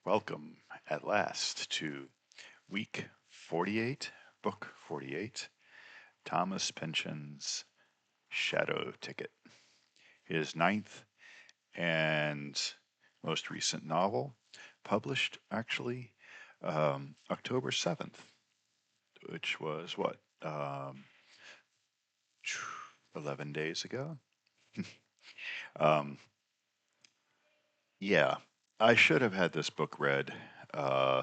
Welcome at last to week 48, book 48, Thomas Pynchon's Shadow Ticket, his ninth and most recent novel, published actually October 7th, which was what, 11 days ago? Um, yeah, I should have had this book read uh,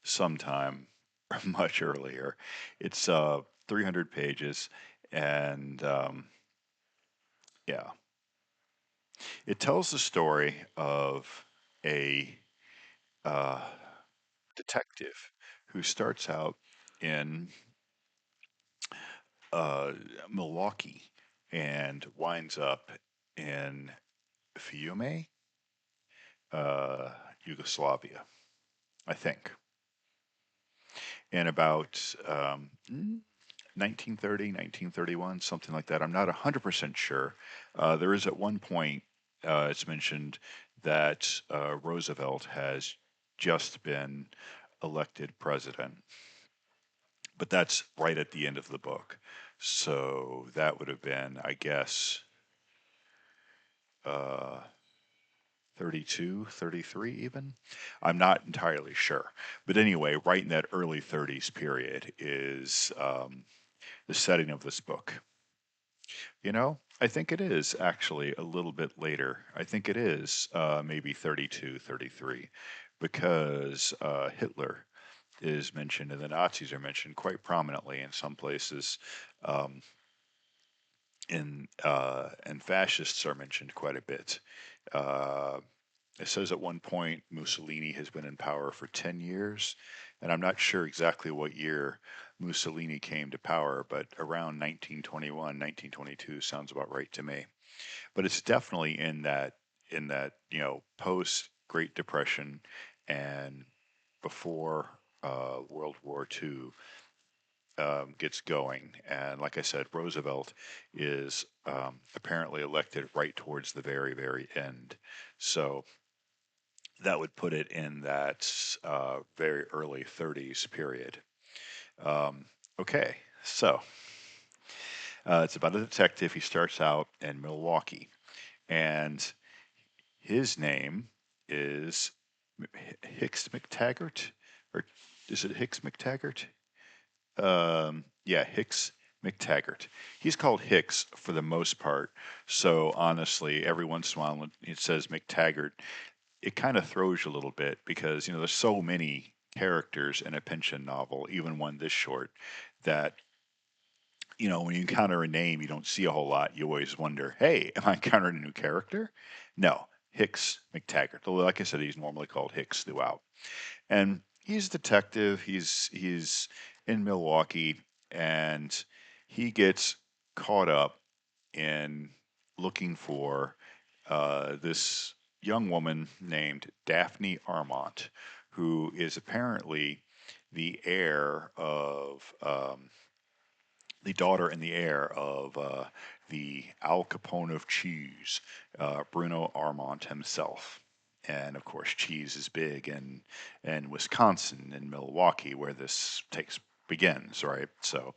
sometime much earlier. It's 300 pages, and yeah, it tells the story of a uh, detective who starts out in uh, Milwaukee and winds up in Fiume, uh, Yugoslavia, I think, in about 1930, 1931, something like that. I'm not 100% sure. There is at one point, it's mentioned that Roosevelt has just been elected president, but that's right at the end of the book. So that would have been, I guess, uh, 32, 33 even. I'm not entirely sure. But anyway, right in that early 30s period is the setting of this book. I think it is actually a little bit later. I think it is maybe 32, 33, because Hitler is mentioned and the Nazis are mentioned quite prominently in some places. Um, and fascists are mentioned quite a bit. Uh, it says at one point Mussolini has been in power for 10 years, and I'm not sure exactly what year Mussolini came to power, but around 1921, 1922 sounds about right to me. But it's definitely in that post Great Depression and before World War II gets going. And like I said, Roosevelt is apparently elected right towards the very, very end. So that would put it in that very early 30s period. Um, okay, so it's about a detective. He starts out in Milwaukee, and his name is Hicks McTaggart, or is it Hicks McTaggart? Yeah, Hicks McTaggart. He's called Hicks for the most part. So honestly, every once in a while when it says McTaggart, it kind of throws you a little bit because there's so many characters in a Pynchon novel, even one this short, that when you encounter a name you don't see a whole lot, you always wonder, hey, am I encountering a new character? No, Hicks McTaggart. Although, like I said, he's normally called Hicks throughout. And he's a detective. He's in Milwaukee, and he gets caught up in looking for this young woman named Daphne Armont, who is apparently the heir of the daughter and the heir of the Al Capone of cheese, Bruno Armont himself. And of course, cheese is big in Wisconsin and Milwaukee, where this takes begins, right? So,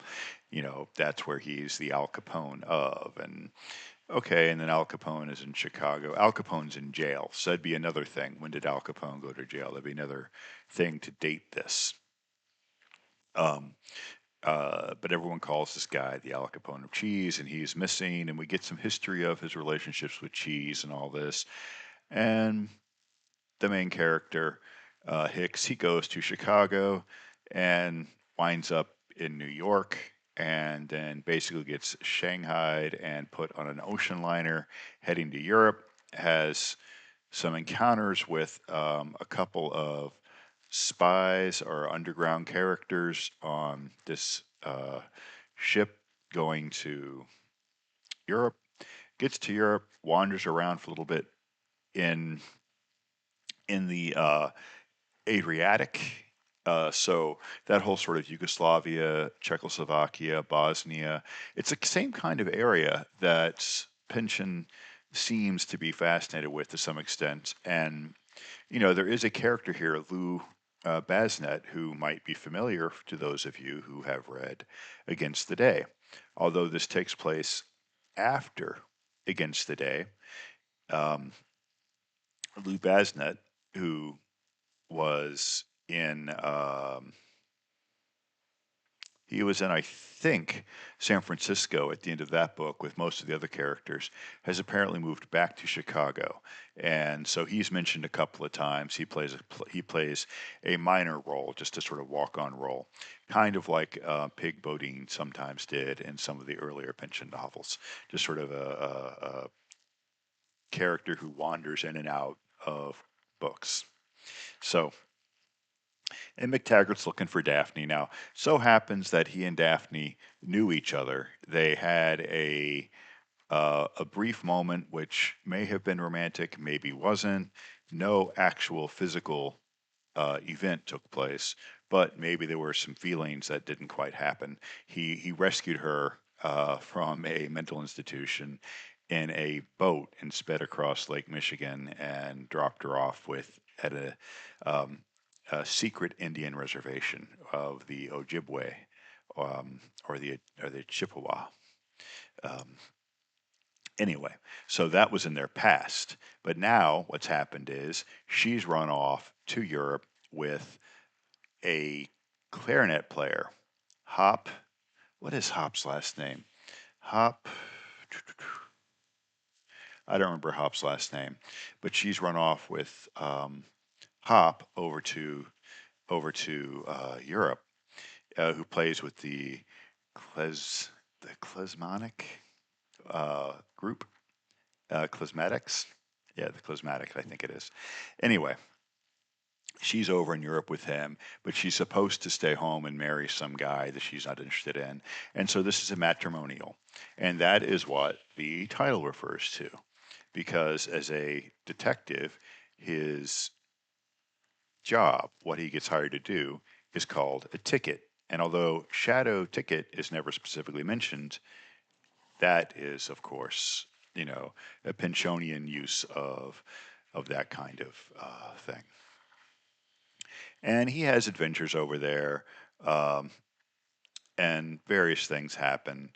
that's where he's the Al Capone of. And okay, and then Al Capone is in Chicago. Al Capone's in jail, so that'd be another thing. When did Al Capone go to jail? That'd be another thing to date this. Um, but everyone calls this guy the Al Capone of cheese, and he's missing. And we get some history of his relationships with cheese and all this. And the main character, Hicks, he goes to Chicago and winds up in New York, and then basically gets shanghaied and put on an ocean liner heading to Europe. Has some encounters with a couple of spies or underground characters on this ship going to Europe. Gets to Europe, wanders around for a little bit in the Adriatic. So that whole sort of Yugoslavia, Czechoslovakia, Bosnia, it's the same kind of area that Pynchon seems to be fascinated with to some extent. And There is a character here, Lou Basnet, who might be familiar to those of you who have read Against the Day. Although this takes place after Against the Day, um, Lou Basnet, who was in he was in, I think, San Francisco at the end of that book with most of the other characters, has apparently moved back to Chicago, and so he's mentioned a couple of times. He plays a minor role, just a sort of walk-on role, kind of like Pig Bodine sometimes did in some of the earlier Pynchon novels, just sort of a character who wanders in and out of books. So and McTaggart's looking for Daphne now. So happens that he and Daphne knew each other. They had a brief moment which may have been romantic, maybe wasn't. No actual physical event took place, but maybe there were some feelings that didn't quite happen. He rescued her from a mental institution in a boat and sped across Lake Michigan and dropped her off with at um, a secret Indian reservation of the Ojibwe, or the Chippewa. Um, anyway, so that was in their past. But now what's happened is she's run off to Europe with a clarinet player, Hop. What is Hop's last name? Hop. I don't remember Hop's last name, but she's run off with Hop over to Europe, who plays with Kles, the Klezmonic group, Klezmatics. Yeah, the Klezmatics, I think it is. Anyway, she's over in Europe with him, but she's supposed to stay home and marry some guy that she's not interested in. And so this is a matrimonial. And that is what the title refers to. Because as a detective, his job, what he gets hired to do, is called a ticket. And although shadow ticket is never specifically mentioned, that is, of course, a Pynchonian use of that kind of thing. And he has adventures over there, um, and various things happen.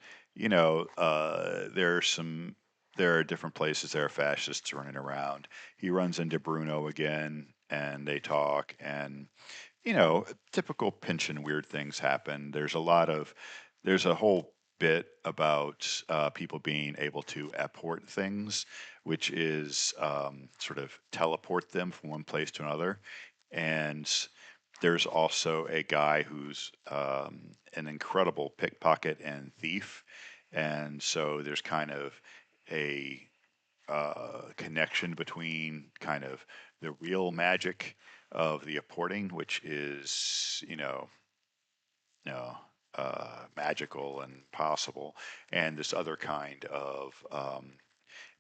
There are different places there are fascists running around. He runs into Bruno again, and they talk, and typical Pynchon weird things happen. There's a whole bit about people being able to apport things, which is sort of teleport them from one place to another. And there's also a guy who's an incredible pickpocket and thief. And so there's kind of a connection between kind of the real magic of the apporting, which is, you know, magical and possible, and this other kind of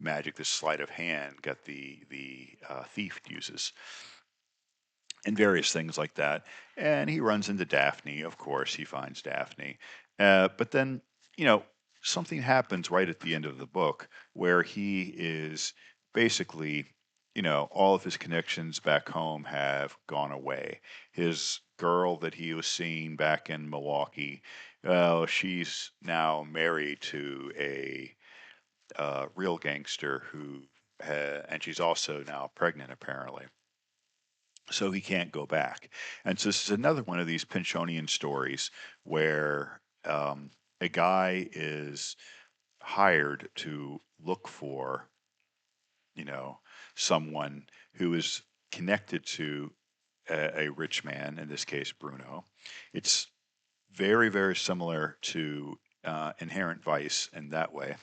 magic, this sleight of hand, that the thief uses, and various things like that. And he runs into Daphne. Of course, he finds Daphne, but then you know something happens right at the end of the book where he is basically, all of his connections back home have gone away. His girl that he was seeing back in Milwaukee, well, she's now married to a real gangster and she's also now pregnant apparently. So he can't go back. And so this is another one of these Pynchonian stories where a guy is hired to look for, you know, someone who is connected to a rich man, in this case, Bruno. It's very, very similar to Inherent Vice in that way,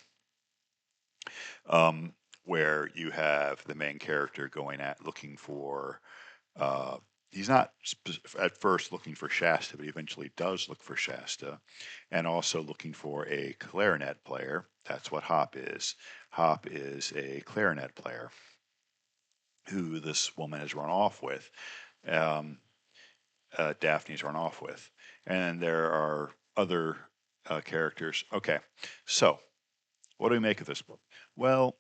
um, where you have the main character going at looking for uh, he's not at first looking for Shasta, but he eventually does look for Shasta, and also looking for a clarinet player. That's what Hop is. Hop is a clarinet player who this woman has run off with, um, Daphne's run off with. And there are other characters. Okay, so what do we make of this book? Well,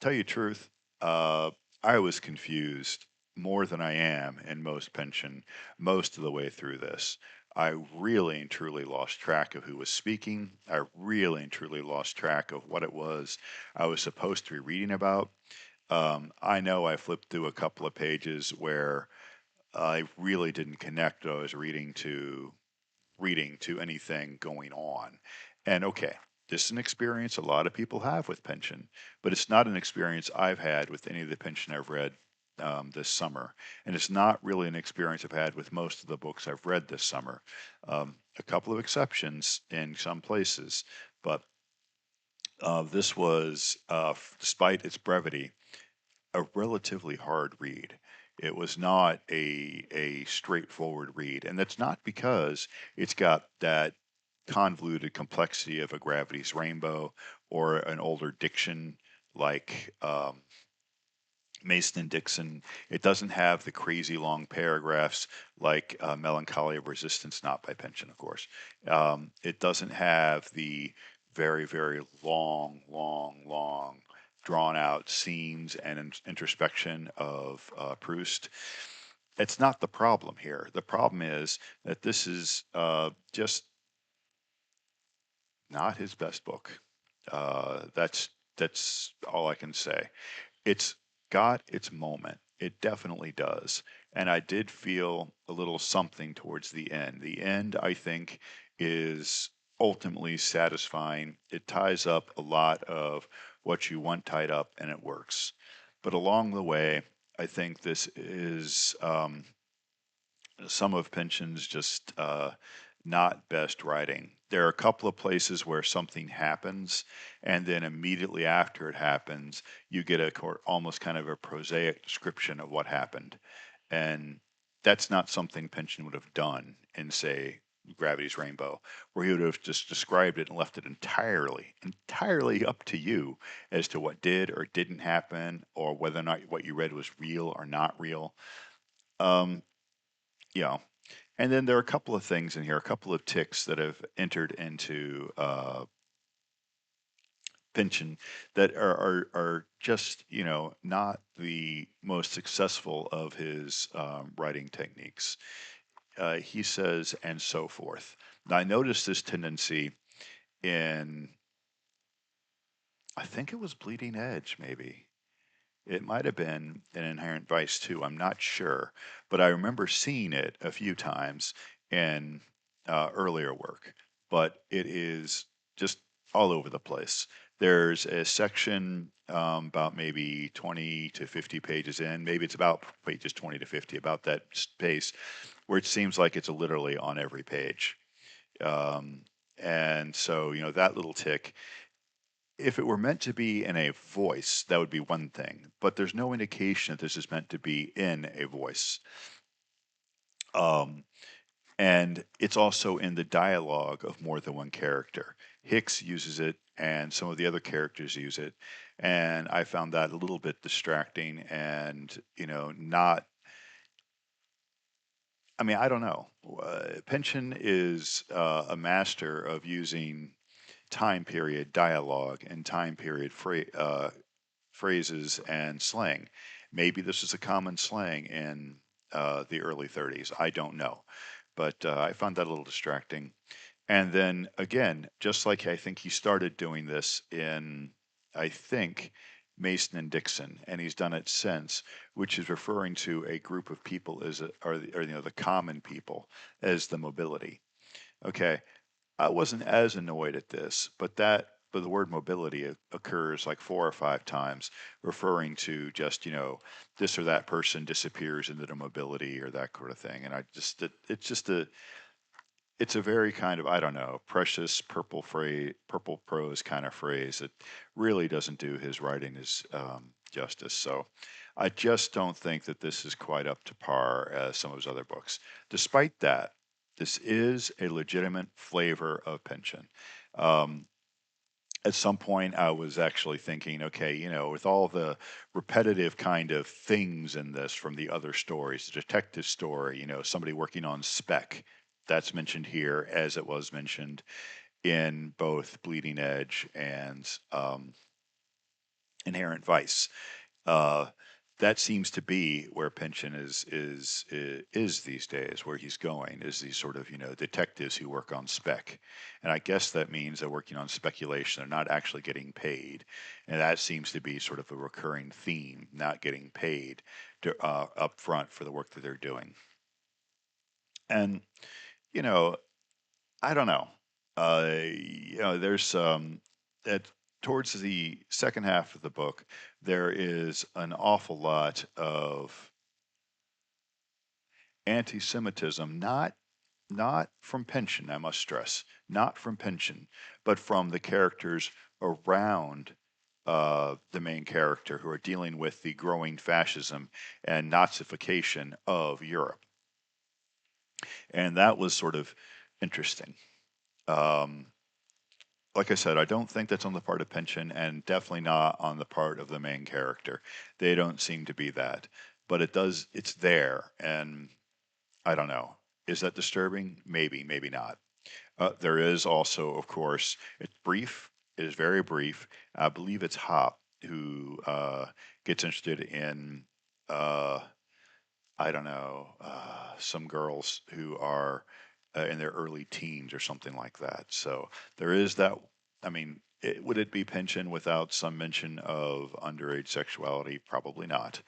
tell you the truth, uh, I was confused more than I am in most Pynchon most of the way through this. I really and truly lost track of who was speaking. I really and truly lost track of what it was I was supposed to be reading about. I know I flipped through a couple of pages where I really didn't connect what I was reading to anything going on. And okay, this is an experience a lot of people have with Pynchon, but it's not an experience I've had with any of the Pynchon I've read this summer. And it's not really an experience I've had with most of the books I've read this summer. A couple of exceptions in some places, but this was, despite its brevity, a relatively hard read. It was not a straightforward read, and that's not because it's got that convoluted complexity of a Gravity's Rainbow or an older diction like Mason and Dixon. It doesn't have the crazy long paragraphs like Melancholy of Resistance, not by Pynchon, of course. It doesn't have the very, very long, drawn out scenes and introspection of Proust. It's not the problem here. The problem is that this is just not his best book. That's all I can say. It's got its moment. It definitely does. And I did feel a little something towards the end. The end, I think, is ultimately satisfying. It ties up a lot of what you want tied up, and it works. But along the way, I think this is some of Pynchon's just not best writing. There are a couple of places where something happens, and then immediately after it happens, you get almost kind of a prosaic description of what happened. And that's not something Pynchon would have done in, say, Gravity's Rainbow, where he would have just described it and left it entirely up to you as to what did or didn't happen, or whether or not what you read was real or not real. Um, yeah, and then there are a couple of things in here, a couple of ticks that have entered into Pynchon that are just, not the most successful of his writing techniques. He says, and so forth. Now, I noticed this tendency in, I think it was Bleeding Edge, maybe. It might have been an Inherent Vice too. I'm not sure, but I remember seeing it a few times in earlier work. But it is just all over the place. There's a section about maybe 20 to 50 pages in, maybe it's about pages 20 to 50, about that space, where it seems like it's literally on every page. Um, and so, that little tick, if it were meant to be in a voice, that would be one thing, but there's no indication that this is meant to be in a voice. Um, and it's also in the dialogue of more than one character. Hicks uses it, and some of the other characters use it, and I found that a little bit distracting and, not. I mean, I don't know. Pynchon is a master of using time period dialogue and time period phrases and slang. Maybe this is a common slang in the early 30s. I don't know. But I found that a little distracting. And then again, just like I think he started doing this in, I think, Mason and Dixon, and he's done it since, which is referring to a group of people as the common people as the mobility. Okay, I wasn't as annoyed at this, but the word mobility occurs like 4 or 5 times, referring to just, this or that person disappears into the mobility or that sort of thing. And it's just it's a very kind of, I don't know, precious purple prose kind of phrase that really doesn't do his writing his justice. So I just don't think that this is quite up to par as some of his other books. Despite that, this is a legitimate flavor of Pynchon. Um, at some point, I was actually thinking, okay, with all the repetitive kind of things in this from the other stories, the detective story, somebody working on spec, that's mentioned here as it was mentioned in both Bleeding Edge and Inherent Vice. Uh, that seems to be where Pynchon is these days. Where he's going is these sort of detectives who work on spec, and I guess that means they're working on speculation. They're not actually getting paid, and that seems to be sort of a recurring theme: not getting paid up front for the work that they're doing. And you know, I don't know. There's at towards the second half of the book, there is an awful lot of anti-Semitism, not from Pynchon, I must stress, not from Pynchon, but from the characters around the main character who are dealing with the growing fascism and Nazification of Europe, and that was sort of interesting. Um, like I said, I don't think that's on the part of Pynchon, and definitely not on the part of the main character. They don't seem to be that, but it does. It's there, and I don't know. Is that disturbing? Maybe, maybe not. There is also, of course, it's brief. It is very brief. I believe it's Hop who gets interested in, uh, I don't know, some girls who are in their early teens or something like that. So there is that. I mean, would it be Pynchon without some mention of underage sexuality? Probably not.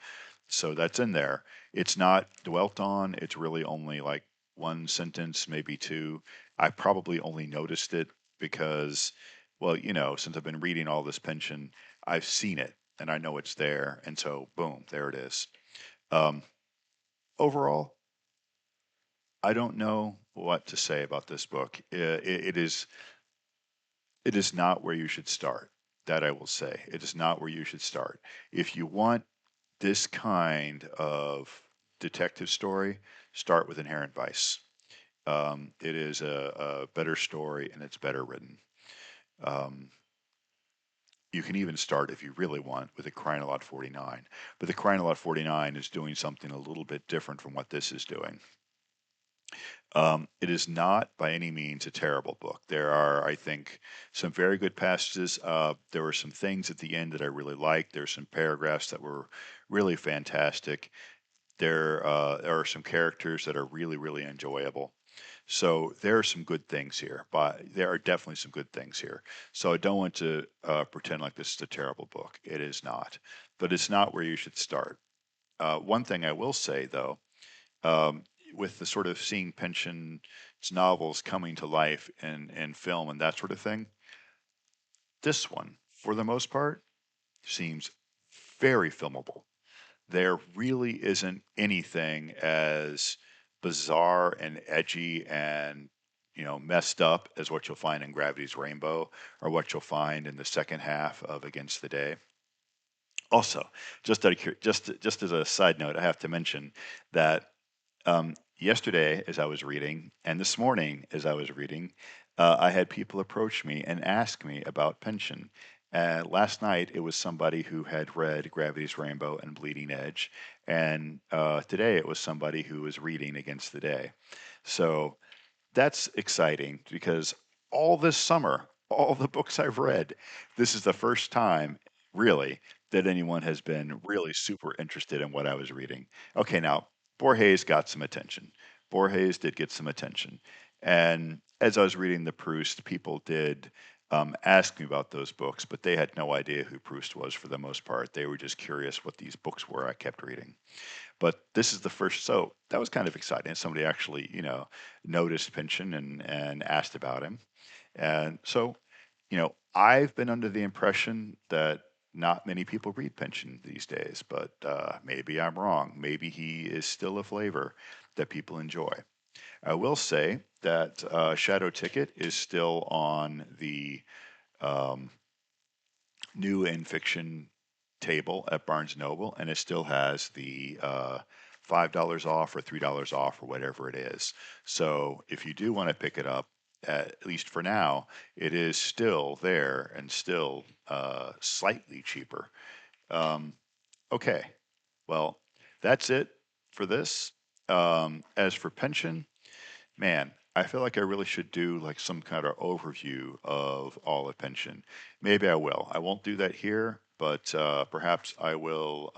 So that's in there. It's not dwelt on. It's really only like one sentence, maybe two. I probably only noticed it because, well, since I've been reading all this Pynchon, I've seen it and I know it's there. And so, boom, there it is. Um, Overall, I don't know what to say about this book. It is not where you should start. That I will say. It is not where you should start. If you want this kind of detective story, start with Inherent Vice. It is a better story and it's better written. Um, you can even start, if you really want, with a Crying Out Loud 49. But the Crying Out Loud 49 is doing something a little bit different from what this is doing. It is not by any means a terrible book. There are, I think, some very good passages. There were some things at the end that I really liked. There are some paragraphs that were really fantastic. There are some characters that are really, really enjoyable. So there are some good things here, but there are definitely some good things here. So I don't want to pretend like this is a terrible book. It is not, but it's not where you should start. One thing I will say, though, um, with the sort of seeing Pynchon's novels coming to life in film and that sort of thing, this one, for the most part, seems very filmable. There really isn't anything as bizarre and edgy and messed up as what you'll find in Gravity's Rainbow or what you'll find in the second half of Against the Day. Also, just as a side note, I have to mention that yesterday, as I was reading, and this morning, as I was reading, I had people approach me and ask me about Pynchon. Last night, it was somebody who had read Gravity's Rainbow and Bleeding Edge, and today it was somebody who was reading Against the Day. So that's exciting because all this summer, all the books I've read, this is the first time, really, that anyone has been really super interested in what I was reading. Okay, now, Borges got some attention. Borges did get some attention. And as I was reading the Proust, people did ask me about those books, but they had no idea who Proust was for the most part. They were just curious what these books were I kept reading. But this is the first, so that was kind of exciting. Somebody actually, noticed Pynchon and asked about him. And so, I've been under the impression that not many people read Pynchon these days, but maybe I'm wrong. Maybe he is still a flavor that people enjoy. I will say that Shadow Ticket is still on the um, new in fiction table at Barnes Noble, and it still has the $5 off or $3 off or whatever it is. So if you do want to pick it up, at least for now, it is still there and still slightly cheaper. Um, okay, well, that's it for this. As for Pynchon, man, I feel like I really should do like some kind of overview of all of Pynchon. Maybe I will. I won't do that here, but perhaps I will.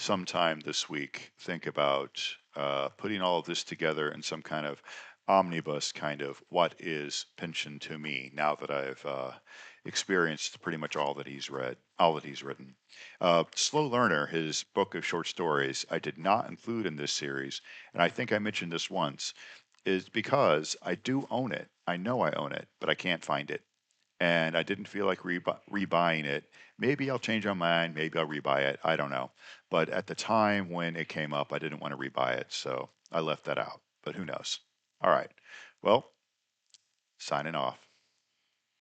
sometime this week think about putting all of this together in some kind of omnibus kind of what is Pynchon to me now that I've experienced pretty much all that he's written. Slow Learner, his book of short stories, I did not include in this series, and I think I mentioned this once, is because I do own it. I know I own it, but I can't find it. And I didn't feel like rebuying it. Maybe I'll change my mind. Maybe I'll rebuy it. I don't know. But at the time when it came up, I didn't want to rebuy it. So I left that out. But who knows? All right. Well, signing off.